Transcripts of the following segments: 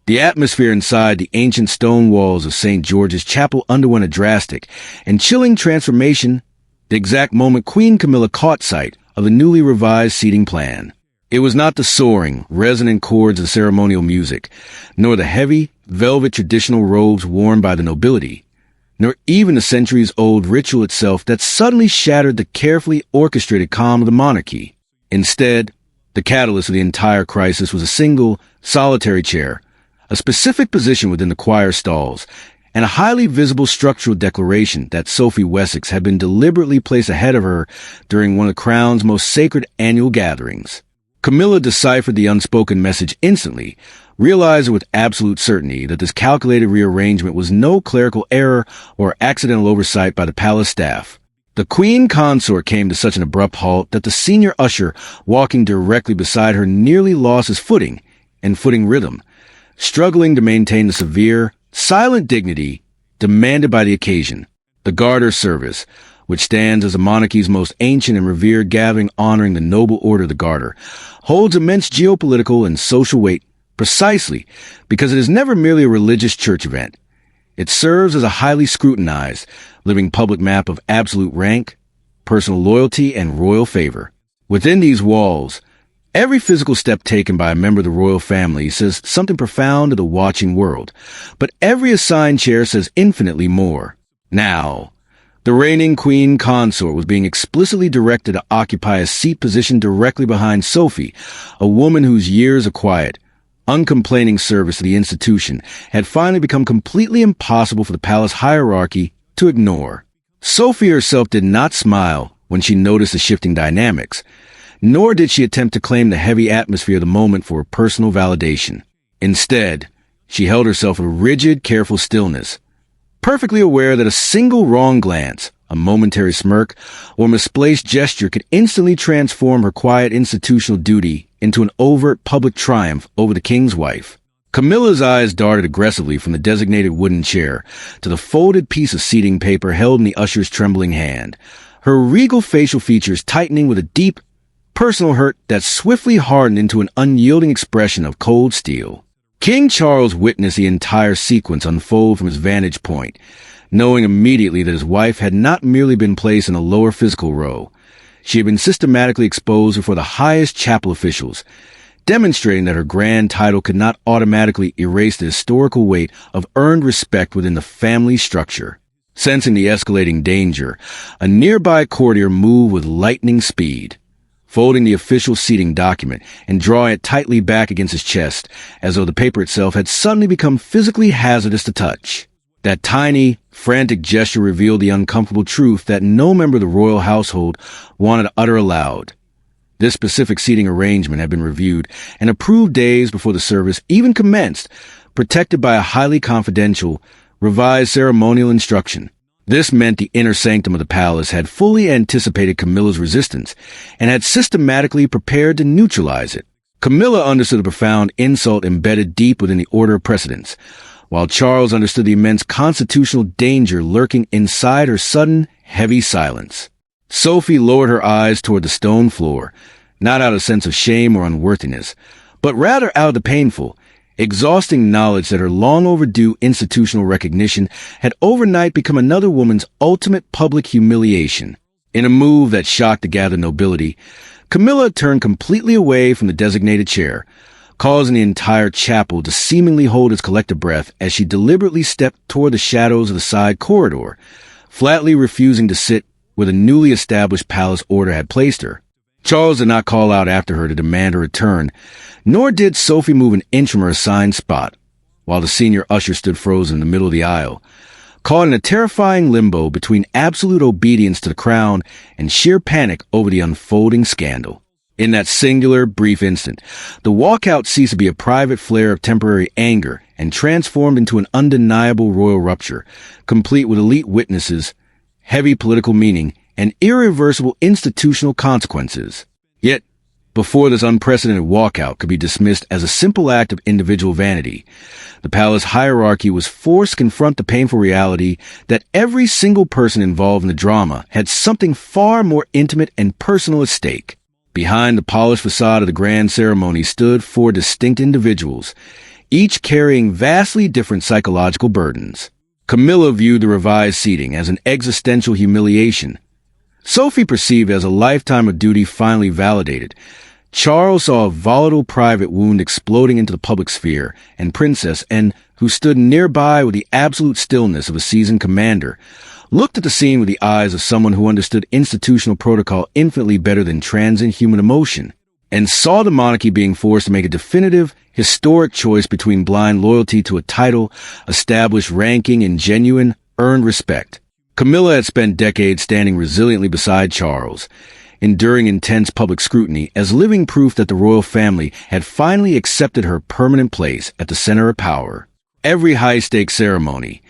The atmosphere inside the ancient stone walls of St. George's Chapel underwent a drastic and chilling transformation the exact moment Queen Camilla caught sight of the newly revised seating plan. It was not the soaring, resonant chords of ceremonial music, nor the heavy, velvet traditional robes worn by the nobility, nor even the centuries-old ritual itself that suddenly shattered the carefully orchestrated calm of the monarchy. Instead, the catalyst of the entire crisis was a single, solitary chair, a specific position within the choir stalls, and a highly visible structural declaration that Sophie Wessex had been deliberately placed ahead of her during one of the Crown's most sacred annual gatherings. Camilla deciphered the unspoken message instantly, realizing with absolute certainty that this calculated rearrangement was no clerical error or accidental oversight by the palace staff. The Queen Consort came to such an abrupt halt that the senior usher walking directly beside her nearly lost his footing and footing rhythm, struggling to maintain the severe, silent dignity demanded by the occasion. The Garter Service, which stands as the monarchy's most ancient and revered gathering honoring the noble order of the Garter, holds immense geopolitical and social weight precisely because it is never merely a religious church event. It serves as a highly scrutinized, living public map of absolute rank, personal loyalty, and royal favor. Within these walls, every physical step taken by a member of the royal family says something profound to the watching world, but every assigned chair says infinitely more. Now, the reigning Queen Consort was being explicitly directed to occupy a seat positioned directly behind Sophie, a woman whose years of quiet, uncomplaining service to the institution had finally become completely impossible for the palace hierarchy to ignore. Sophie herself did not smile when she noticed the shifting dynamics, nor did she attempt to claim the heavy atmosphere of the moment for personal validation. Instead, she held herself in a rigid, careful stillness, perfectly aware that a single wrong glance, a momentary smirk, or misplaced gesture could instantly transform her quiet institutional duty into an overt public triumph over the king's wife. Camilla's eyes darted aggressively from the designated wooden chair to the folded piece of seating paper held in the usher's trembling hand, her regal facial features tightening with a deep, personal hurt that swiftly hardened into an unyielding expression of cold steel. King Charles witnessed the entire sequence unfold from his vantage point, knowing immediately that his wife had not merely been placed in a lower physical row. She had been systematically exposed before the highest chapel officials, demonstrating that her grand title could not automatically erase the historical weight of earned respect within the family structure. Sensing the escalating danger, a nearby courtier moved with lightning speed, folding the official seating document and drawing it tightly back against his chest, as though the paper itself had suddenly become physically hazardous to touch. That tiny, frantic gesture revealed the uncomfortable truth that no member of the royal household wanted to utter aloud. This specific seating arrangement had been reviewed and approved days before the service even commenced, protected by a highly confidential, revised ceremonial instruction. This meant the inner sanctum of the palace had fully anticipated Camilla's resistance and had systematically prepared to neutralize it. Camilla understood the profound insult embedded deep within the order of precedence, while Charles understood the immense constitutional danger lurking inside her sudden, heavy silence. Sophie lowered her eyes toward the stone floor, not out of a sense of shame or unworthiness, but rather out of the painful, exhausting knowledge that her long-overdue institutional recognition had overnight become another woman's ultimate public humiliation. In a move that shocked the gathered nobility, Camilla turned completely away from the designated chair, causing the entire chapel to seemingly hold its collective breath as she deliberately stepped toward the shadows of the side corridor, flatly refusing to sit where the newly established palace order had placed her. Charles did not call out after her to demand her return, nor did Sophie move an inch from her assigned spot, while the senior usher stood frozen in the middle of the aisle, caught in a terrifying limbo between absolute obedience to the crown and sheer panic over the unfolding scandal. In that singular, brief instant, the walkout ceased to be a private flare of temporary anger and transformed into an undeniable royal rupture, complete with elite witnesses, heavy political meaning, and irreversible institutional consequences. Yet, before this unprecedented walkout could be dismissed as a simple act of individual vanity, the palace hierarchy was forced to confront the painful reality that every single person involved in the drama had something far more intimate and personal at stake. Behind the polished facade of the grand ceremony stood four distinct individuals, each carrying vastly different psychological burdens. Camilla viewed the revised seating as an existential humiliation. Sophie perceived as a lifetime of duty finally validated. Charles saw a volatile private wound exploding into the public sphere, and Princess N, who stood nearby with the absolute stillness of a seasoned commander, looked at the scene with the eyes of someone who understood institutional protocol infinitely better than transient human emotion, and saw the monarchy being forced to make a definitive, historic choice between blind loyalty to a title, established ranking, and genuine, earned respect. Camilla had spent decades standing resiliently beside Charles, enduring intense public scrutiny as living proof that the royal family had finally accepted her permanent place at the center of power. Every high-stakes ceremony,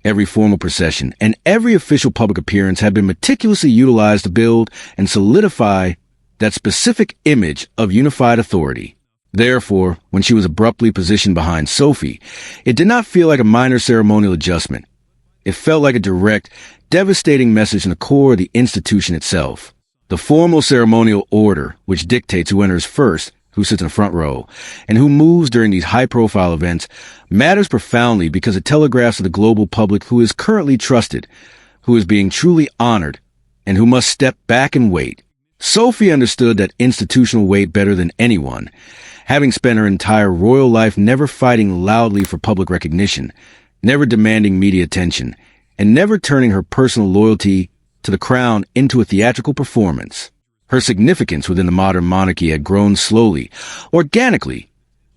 every formal procession, and every official public appearance had been meticulously utilized to build and solidify that specific image of unified authority. Therefore, when she was abruptly positioned behind Sophie, it did not feel like a minor ceremonial adjustment. It felt like a direct, devastating message in the core of the institution itself. The formal ceremonial order, which dictates who enters first, who sits in the front row, and who moves during these high-profile events, matters profoundly because it telegraphs to the global public who is currently trusted, who is being truly honored, and who must step back and wait. Sophie understood that institutional weight better than anyone, having spent her entire royal life never fighting loudly for public recognition, never demanding media attention, and never turning her personal loyalty to the crown into a theatrical performance. Her significance within the modern monarchy had grown slowly, organically,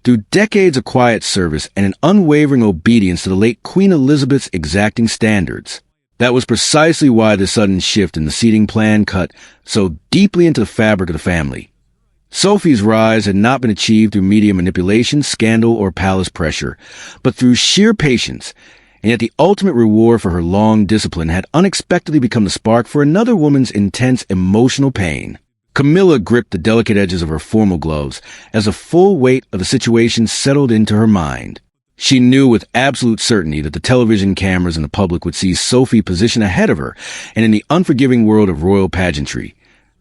through decades of quiet service and an unwavering obedience to the late Queen Elizabeth's exacting standards. That was precisely why the sudden shift in the seating plan cut so deeply into the fabric of the family. Sophie's rise had not been achieved through media manipulation, scandal, or palace pressure, but through sheer patience, and yet the ultimate reward for her long discipline had unexpectedly become the spark for another woman's intense emotional pain. Camilla gripped the delicate edges of her formal gloves as the full weight of the situation settled into her mind. She knew with absolute certainty that the television cameras and the public would see Sophie positioned ahead of her, and in the unforgiving world of royal pageantry,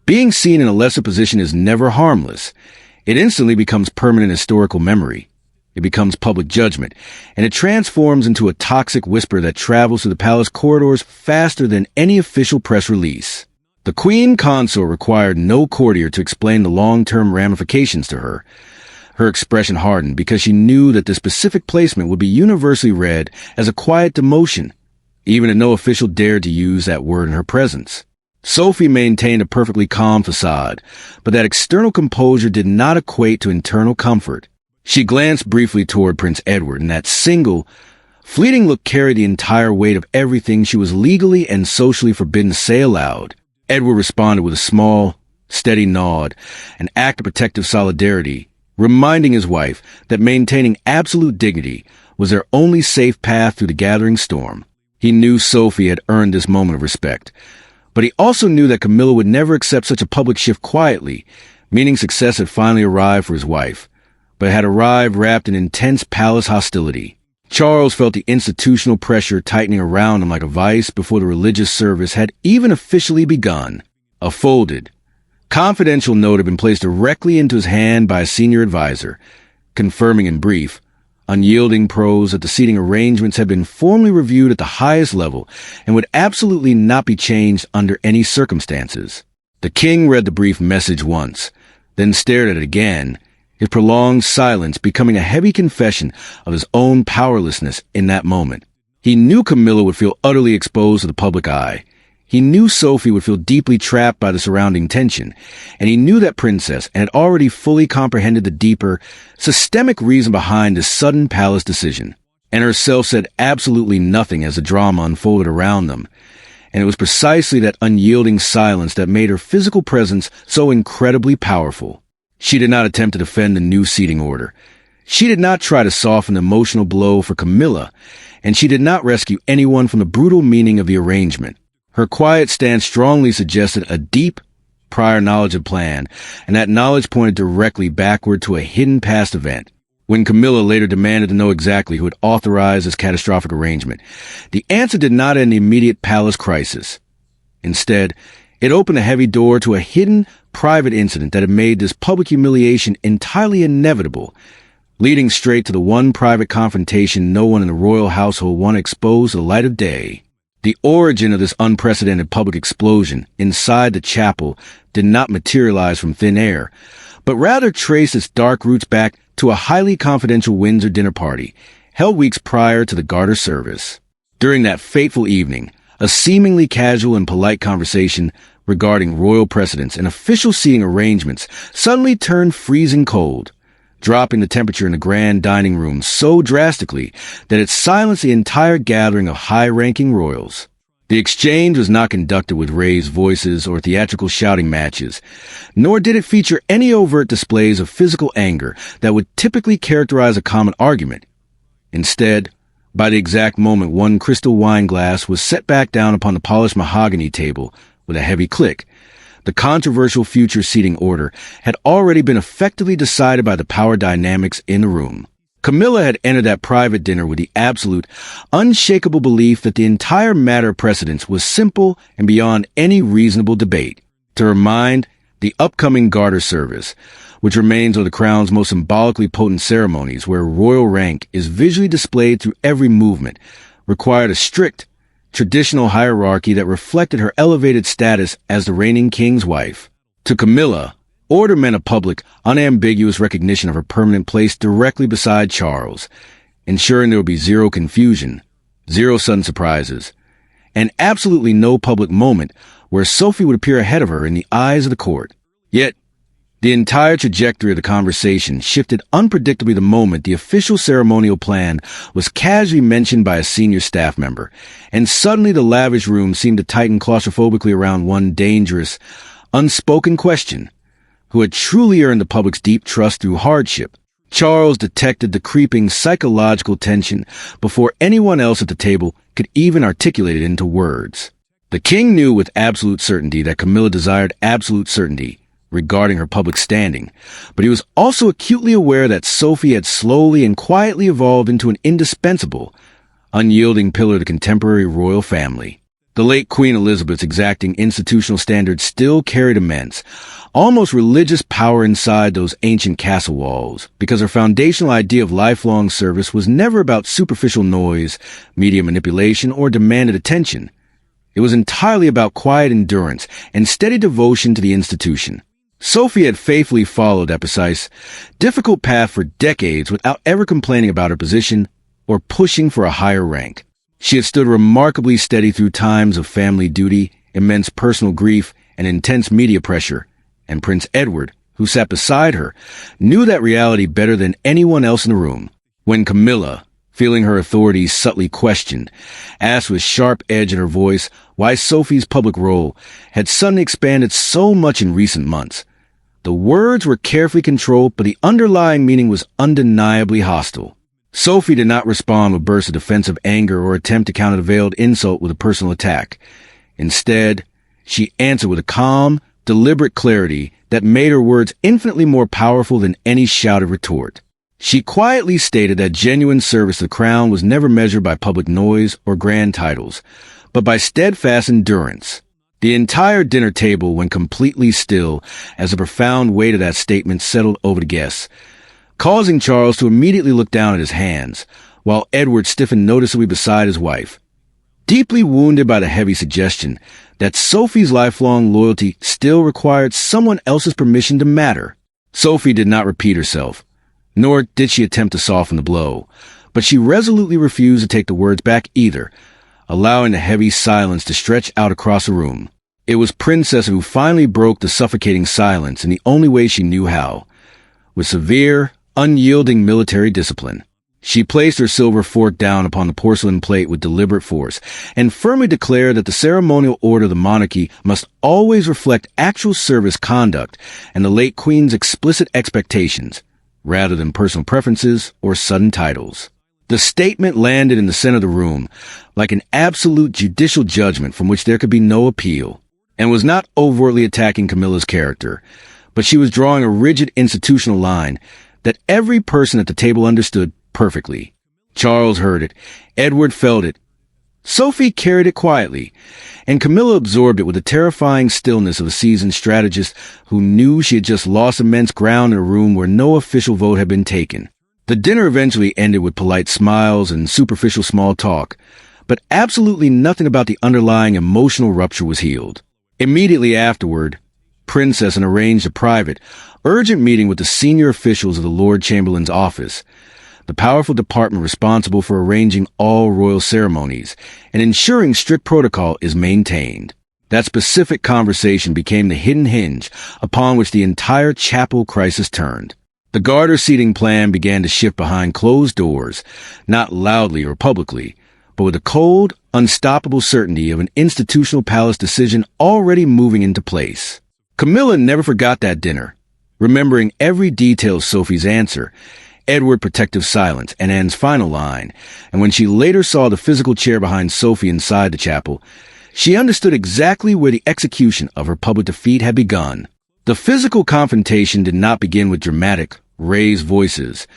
being seen in a lesser position is never harmless. It instantly becomes permanent historical memory. It becomes public judgment, and it transforms into a toxic whisper that travels through the palace corridors faster than any official press release. The Queen Consort required no courtier to explain the long-term ramifications to her. Her expression hardened because she knew that the specific placement would be universally read as a quiet demotion, even if no official dared to use that word in her presence. Sophie maintained a perfectly calm facade, but that external composure did not equate to internal comfort. She glanced briefly toward Prince Edward, and that single, fleeting look carried the entire weight of everything she was legally and socially forbidden to say aloud. Edward responded with a small, steady nod, an act of protective solidarity, reminding his wife that maintaining absolute dignity was their only safe path through the gathering storm. He knew Sophie had earned this moment of respect, but he also knew that Camilla would never accept such a public shift quietly, meaning success had finally arrived for his wife, but it had arrived wrapped in intense palace hostility. Charles felt the institutional pressure tightening around him like a vice before the religious service had even officially begun. A folded, confidential note had been placed directly into his hand by a senior advisor, confirming in brief, unyielding prose that the seating arrangements had been formally reviewed at the highest level and would absolutely not be changed under any circumstances. The king read the brief message once, then stared at it again, his prolonged silence becoming a heavy confession of his own powerlessness in that moment. He knew Camilla would feel utterly exposed to the public eye. He knew Sophie would feel deeply trapped by the surrounding tension, and he knew that Princess had already fully comprehended the deeper, systemic reason behind this sudden palace decision, and herself said absolutely nothing as the drama unfolded around them. And it was precisely that unyielding silence that made her physical presence so incredibly powerful. She did not attempt to defend the new seating order. She did not try to soften the emotional blow for Camilla, and she did not rescue anyone from the brutal meaning of the arrangement. Her quiet stance strongly suggested a deep, prior knowledge of plan, and that knowledge pointed directly backward to a hidden past event. When Camilla later demanded to know exactly who had authorized this catastrophic arrangement, the answer did not end the immediate palace crisis. Instead, it opened a heavy door to a hidden, private incident that had made this public humiliation entirely inevitable, leading straight to the one private confrontation no one in the royal household wanted exposed to the light of day. The origin of this unprecedented public explosion inside the chapel did not materialize from thin air, but rather traced its dark roots back to a highly confidential Windsor dinner party held weeks prior to the Garter Service. During that fateful evening, a seemingly casual and polite conversation regarding royal precedents and official seating arrangements suddenly turned freezing cold, dropping the temperature in the grand dining room so drastically that it silenced the entire gathering of high-ranking royals. The exchange was not conducted with raised voices or theatrical shouting matches, nor did it feature any overt displays of physical anger that would typically characterize a common argument. Instead, by the exact moment one crystal wine glass was set back down upon the polished mahogany table with a heavy click, the controversial future seating order had already been effectively decided by the power dynamics in the room. Camilla had entered that private dinner with the absolute, unshakable belief that the entire matter of precedence was simple and beyond any reasonable debate. To her mind, the upcoming Garter Service, which remains one of the crown's most symbolically potent ceremonies where royal rank is visually displayed through every movement, required a strict, traditional hierarchy that reflected her elevated status as the reigning king's wife. To Camilla, order meant a public, unambiguous recognition of her permanent place directly beside Charles, ensuring there would be zero confusion, zero sudden surprises, and absolutely no public moment where Sophie would appear ahead of her in the eyes of the court. Yet, the entire trajectory of the conversation shifted unpredictably the moment the official ceremonial plan was casually mentioned by a senior staff member, and suddenly the lavish room seemed to tighten claustrophobically around one dangerous, unspoken question: who had truly earned the public's deep trust through hardship? Charles detected the creeping psychological tension before anyone else at the table could even articulate it into words. The king knew with absolute certainty that Camilla desired absolute certainty regarding her public standing, but he was also acutely aware that Sophie had slowly and quietly evolved into an indispensable, unyielding pillar of the contemporary royal family. The late Queen Elizabeth's exacting institutional standards still carried immense, almost religious power inside those ancient castle walls, because her foundational idea of lifelong service was never about superficial noise, media manipulation, or demanded attention. It was entirely about quiet endurance and steady devotion to the institution. Sophie had faithfully followed that precise, difficult path for decades without ever complaining about her position or pushing for a higher rank. She had stood remarkably steady through times of family duty, immense personal grief, and intense media pressure, and Prince Edward, who sat beside her, knew that reality better than anyone else in the room. When Camilla, feeling her authority subtly questioned, asked with sharp edge in her voice why Sophie's public role had suddenly expanded so much in recent months, the words were carefully controlled, but the underlying meaning was undeniably hostile. Sophie did not respond with bursts of defensive anger or attempt to counter the veiled insult with a personal attack. Instead, she answered with a calm, deliberate clarity that made her words infinitely more powerful than any shouted retort. She quietly stated that genuine service to the crown was never measured by public noise or grand titles, but by steadfast endurance. The entire dinner table went completely still as the profound weight of that statement settled over the guests, causing Charles to immediately look down at his hands, while Edward stiffened noticeably beside his wife, deeply wounded by the heavy suggestion that Sophie's lifelong loyalty still required someone else's permission to matter. Sophie did not repeat herself, nor did she attempt to soften the blow, but she resolutely refused to take the words back either, allowing the heavy silence to stretch out across the room. It was Princess who finally broke the suffocating silence in the only way she knew how, with severe, unyielding military discipline. She placed her silver fork down upon the porcelain plate with deliberate force, and firmly declared that the ceremonial order of the monarchy must always reflect actual service conduct and the late Queen's explicit expectations, rather than personal preferences or sudden titles. The statement landed in the center of the room, like an absolute judicial judgment from which there could be no appeal, and was not overtly attacking Camilla's character, but she was drawing a rigid institutional line that every person at the table understood perfectly. Charles heard it, Edward felt it, Sophie carried it quietly, and Camilla absorbed it with the terrifying stillness of a seasoned strategist who knew she had just lost immense ground in a room where no official vote had been taken. The dinner eventually ended with polite smiles and superficial small talk, but absolutely nothing about the underlying emotional rupture was healed. Immediately afterward, Princess arranged a private, urgent meeting with the senior officials of the Lord Chamberlain's office, the powerful department responsible for arranging all royal ceremonies and ensuring strict protocol is maintained. That specific conversation became the hidden hinge upon which the entire chapel crisis turned. The Garter seating plan began to shift behind closed doors, not loudly or publicly, but with the cold, unstoppable certainty of an institutional palace decision already moving into place. Camilla never forgot that dinner, remembering every detail of Sophie's answer, Edward's protective silence, and Anne's final line, and when she later saw the physical chair behind Sophie inside the chapel, she understood exactly where the execution of her public defeat had begun. The physical confrontation did not begin with dramatic, raised voices,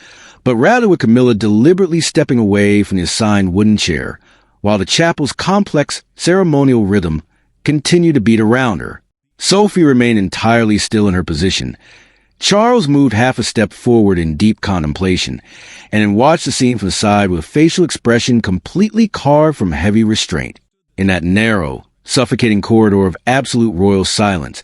but rather with Camilla deliberately stepping away from the assigned wooden chair, while the chapel's complex ceremonial rhythm continued to beat around her. Sophie remained entirely still in her position. Charles moved half a step forward in deep contemplation, and then watched the scene from the side with a facial expression completely carved from heavy restraint. In that narrow, suffocating corridor of absolute royal silence,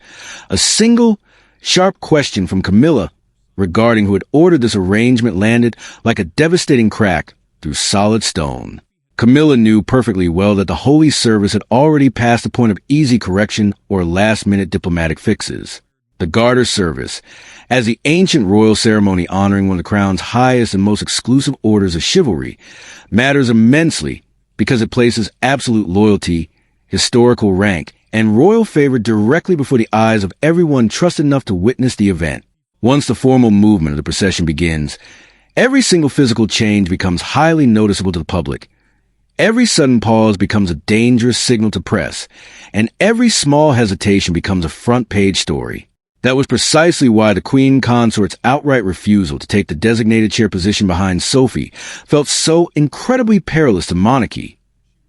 a single, sharp question from Camilla regarding who had ordered this arrangement landed like a devastating crack through solid stone. Camilla knew perfectly well that the Holy Service had already passed the point of easy correction or last-minute diplomatic fixes. The Garter Service, as the ancient royal ceremony honoring one of the crown's highest and most exclusive orders of chivalry, matters immensely because it places absolute loyalty, historical rank, and royal favor directly before the eyes of everyone trusted enough to witness the event. Once the formal movement of the procession begins, every single physical change becomes highly noticeable to the public. Every sudden pause becomes a dangerous signal to press, and every small hesitation becomes a front-page story. That was precisely why the Queen Consort's outright refusal to take the designated chair position behind Sophie felt so incredibly perilous to monarchy.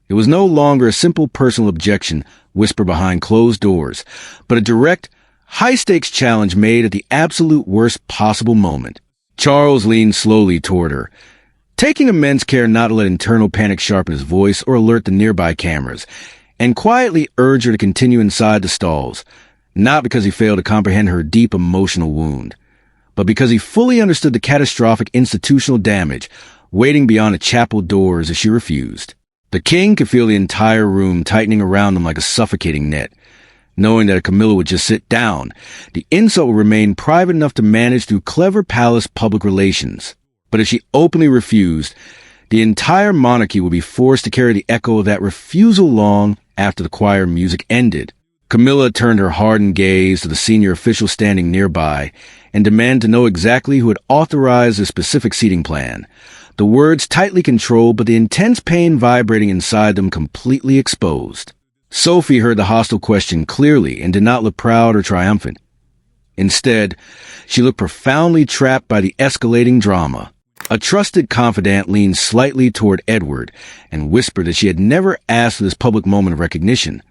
It was no longer a simple personal objection whispered behind closed doors, but a direct, high-stakes challenge made at the absolute worst possible moment. Charles leaned slowly toward her, taking immense care not to let internal panic sharpen his voice or alert the nearby cameras, and quietly urged her to continue inside the stalls, not because he failed to comprehend her deep emotional wound, but because he fully understood the catastrophic institutional damage waiting beyond the chapel doors as she refused. The king could feel the entire room tightening around them like a suffocating net, knowing that if Camilla would just sit down, the insult would remain private enough to manage through clever palace public relations. But if she openly refused, the entire monarchy would be forced to carry the echo of that refusal long after the choir music ended. Camilla turned her hardened gaze to the senior official standing nearby and demanded to know exactly who had authorized the specific seating plan. The words tightly controlled, but the intense pain vibrating inside them completely exposed. Sophie heard the hostile question clearly and did not look proud or triumphant. Instead, she looked profoundly trapped by the escalating drama. A trusted confidant leaned slightly toward Edward and whispered that she had never asked for this public moment of recognition,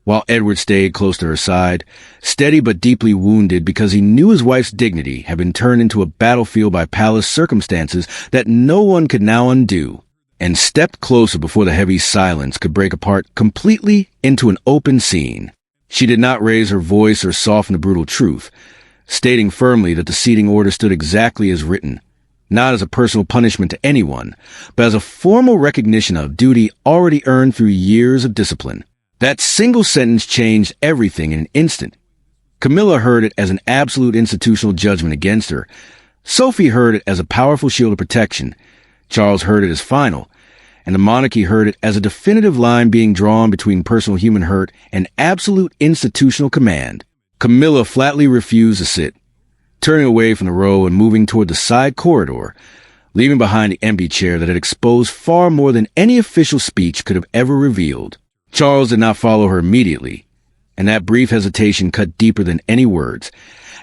while Edward stayed close to her side, steady but deeply wounded because he knew his wife's dignity had been turned into a battlefield by palace circumstances that no one could now undo, and stepped closer before the heavy silence could break apart completely into an open scene. She did not raise her voice or soften the brutal truth, stating firmly that the seating order stood exactly as written, not as a personal punishment to anyone, but as a formal recognition of duty already earned through years of discipline. That single sentence changed everything in an instant. Camilla heard it as an absolute institutional judgment against her. Sophie heard it as a powerful shield of protection. Charles heard it as final, and the monarchy heard it as a definitive line being drawn between personal human hurt and absolute institutional command. Camilla flatly refused to sit, turning away from the row and moving toward the side corridor, leaving behind the empty chair that had exposed far more than any official speech could have ever revealed. Charles did not follow her immediately, and that brief hesitation cut deeper than any words,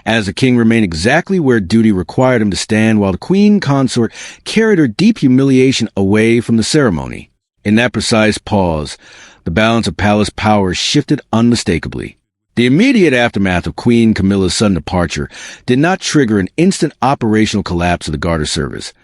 as the king remained exactly where duty required him to stand while the queen consort carried her deep humiliation away from the ceremony. In that precise pause, the balance of palace power shifted unmistakably. The immediate aftermath of Queen Camilla's sudden departure did not trigger an instant operational collapse of the Garter Service,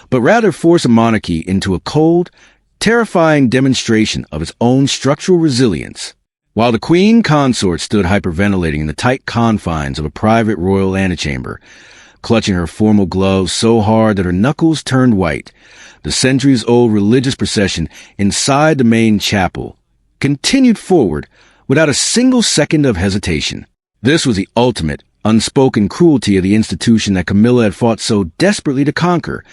but rather force a monarchy into a cold, terrifying demonstration of its own structural resilience. While the queen consort stood hyperventilating in the tight confines of a private royal antechamber, clutching her formal gloves so hard that her knuckles turned white, the centuries-old religious procession inside the main chapel continued forward without a single second of hesitation. This was the ultimate, unspoken cruelty of the institution that Camilla had fought so desperately to conquer.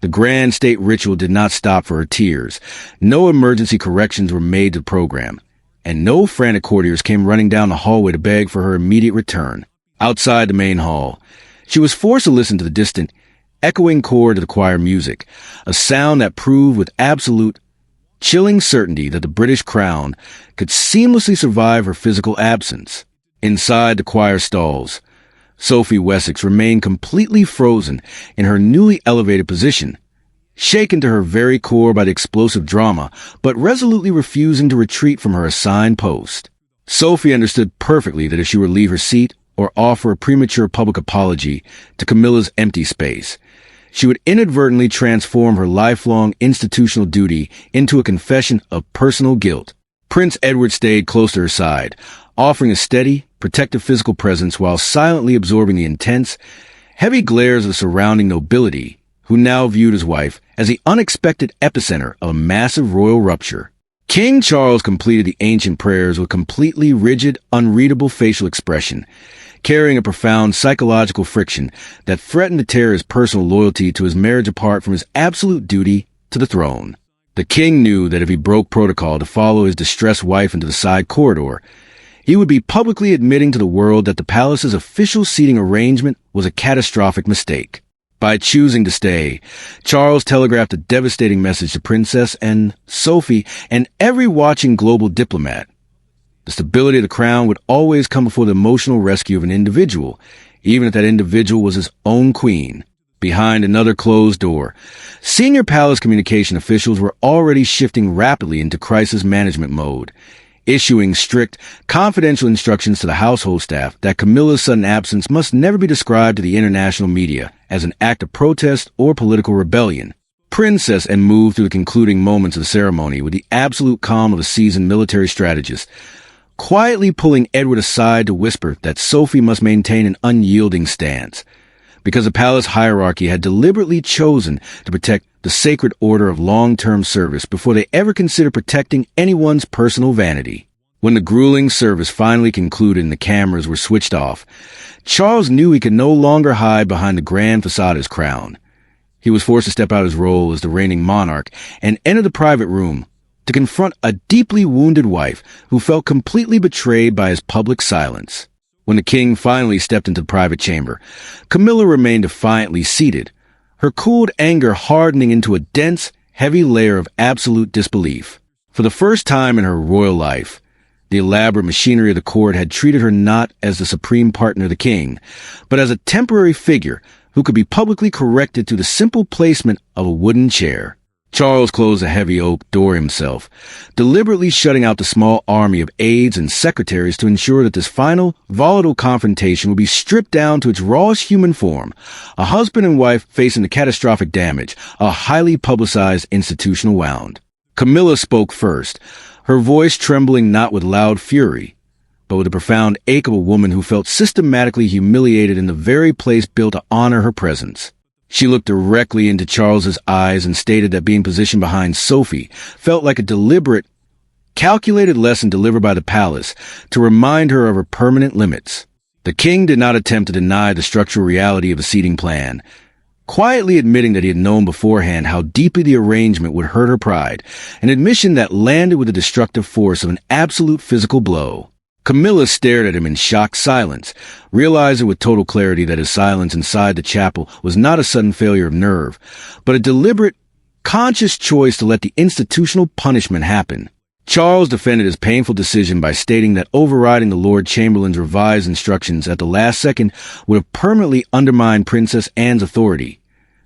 The grand state ritual did not stop for her tears. No emergency corrections were made to the program, and no frantic courtiers came running down the hallway to beg for her immediate return. Outside the main hall, she was forced to listen to the distant, echoing chord of the choir music, a sound that proved with absolute, chilling certainty that the British crown could seamlessly survive her physical absence. Inside the choir stalls, Sophie Wessex remained completely frozen in her newly elevated position, shaken to her very core by the explosive drama, but resolutely refusing to retreat from her assigned post. Sophie understood perfectly that if she were to leave her seat or offer a premature public apology to Camilla's empty space, she would inadvertently transform her lifelong institutional duty into a confession of personal guilt. Prince Edward stayed close to her side, offering a steady, protective physical presence while silently absorbing the intense, heavy glares of the surrounding nobility, who now viewed his wife as the unexpected epicenter of a massive royal rupture. King Charles completed the ancient prayers with completely rigid, unreadable facial expression, carrying a profound psychological friction that threatened to tear his personal loyalty to his marriage apart from his absolute duty to the throne. The king knew that if he broke protocol to follow his distressed wife into the side corridor, he would be publicly admitting to the world that the palace's official seating arrangement was a catastrophic mistake. By choosing to stay, Charles telegraphed a devastating message to Princess and Sophie and every watching global diplomat. The stability of the crown would always come before the emotional rescue of an individual, even if that individual was his own queen. Behind another closed door, senior palace communication officials were already shifting rapidly into crisis management mode, issuing strict, confidential instructions to the household staff that Camilla's sudden absence must never be described to the international media as an act of protest or political rebellion. Princess and moved through the concluding moments of the ceremony with the absolute calm of a seasoned military strategist, quietly pulling Edward aside to whisper that Sophie must maintain an unyielding stance, because the palace hierarchy had deliberately chosen to protect the sacred order of long-term service before they ever considered protecting anyone's personal vanity. When the grueling service finally concluded and the cameras were switched off, Charles knew he could no longer hide behind the grand facade of his crown. He was forced to step out of his role as the reigning monarch and enter the private room to confront a deeply wounded wife who felt completely betrayed by his public silence. When the king finally stepped into the private chamber, Camilla remained defiantly seated, her cooled anger hardening into a dense, heavy layer of absolute disbelief. For the first time in her royal life, the elaborate machinery of the court had treated her not as the supreme partner of the king, but as a temporary figure who could be publicly corrected through the simple placement of a wooden chair. Charles closed the heavy oak door himself, deliberately shutting out the small army of aides and secretaries to ensure that this final, volatile confrontation would be stripped down to its rawest human form, a husband and wife facing the catastrophic damage, a highly publicized institutional wound. Camilla spoke first, her voice trembling not with loud fury, but with the profound ache of a woman who felt systematically humiliated in the very place built to honor her presence. She looked directly into Charles's eyes and stated that being positioned behind Sophie felt like a deliberate, calculated lesson delivered by the palace to remind her of her permanent limits. The king did not attempt to deny the structural reality of the seating plan, quietly admitting that he had known beforehand how deeply the arrangement would hurt her pride, an admission that landed with the destructive force of an absolute physical blow. Camilla stared at him in shocked silence, realizing with total clarity that his silence inside the chapel was not a sudden failure of nerve, but a deliberate, conscious choice to let the institutional punishment happen. Charles defended his painful decision by stating that overriding the Lord Chamberlain's revised instructions at the last second would have permanently undermined Princess Anne's authority,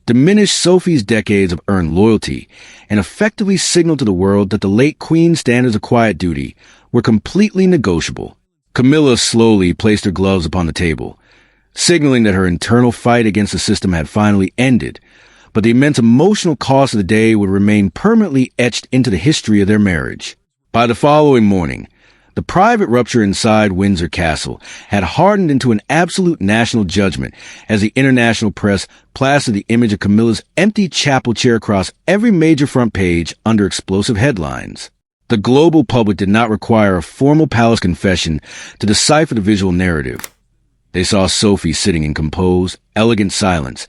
diminished Sophie's decades of earned loyalty, and effectively signaled to the world that the late Queen's standards of quiet duty were completely negotiable. Camilla slowly placed her gloves upon the table, signaling that her internal fight against the system had finally ended, but the immense emotional cost of the day would remain permanently etched into the history of their marriage. By the following morning, the private rupture inside Windsor Castle had hardened into an absolute national judgment as the international press plastered the image of Camilla's empty chapel chair across every major front page under explosive headlines. The global public did not require a formal palace confession to decipher the visual narrative. They saw Sophie sitting in composed, elegant silence,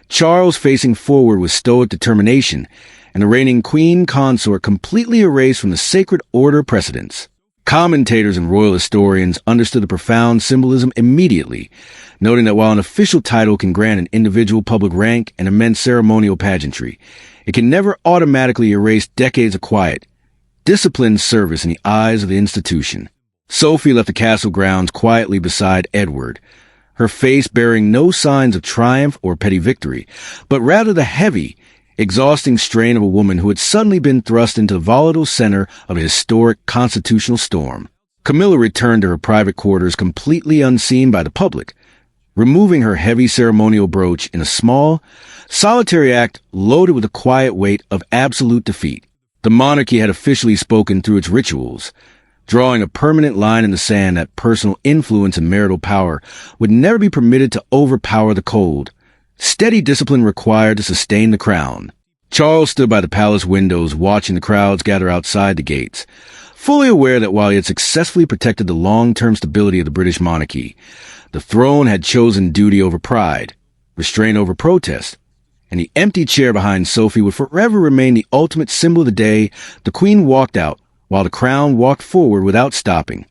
Charles facing forward with stoic determination, and the reigning queen consort completely erased from the sacred order of precedence. Commentators and royal historians understood the profound symbolism immediately, noting that while an official title can grant an individual public rank and immense ceremonial pageantry, it can never automatically erase decades of quiet, disciplined service in the eyes of the institution. Sophie left the castle grounds quietly beside Edward, her face bearing no signs of triumph or petty victory, but rather the heavy, exhausting strain of a woman who had suddenly been thrust into the volatile center of a historic constitutional storm. Camilla returned to her private quarters completely unseen by the public, removing her heavy ceremonial brooch in a small, solitary act loaded with the quiet weight of absolute defeat. The monarchy had officially spoken through its rituals, drawing a permanent line in the sand that personal influence and marital power would never be permitted to overpower the cold, steady discipline required to sustain the crown. Charles stood by the palace windows watching the crowds gather outside the gates, fully aware that while he had successfully protected the long-term stability of the British monarchy, the throne had chosen duty over pride, restraint over protest, and the empty chair behind Sophie would forever remain the ultimate symbol of the day the Queen walked out, while the crown walked forward without stopping.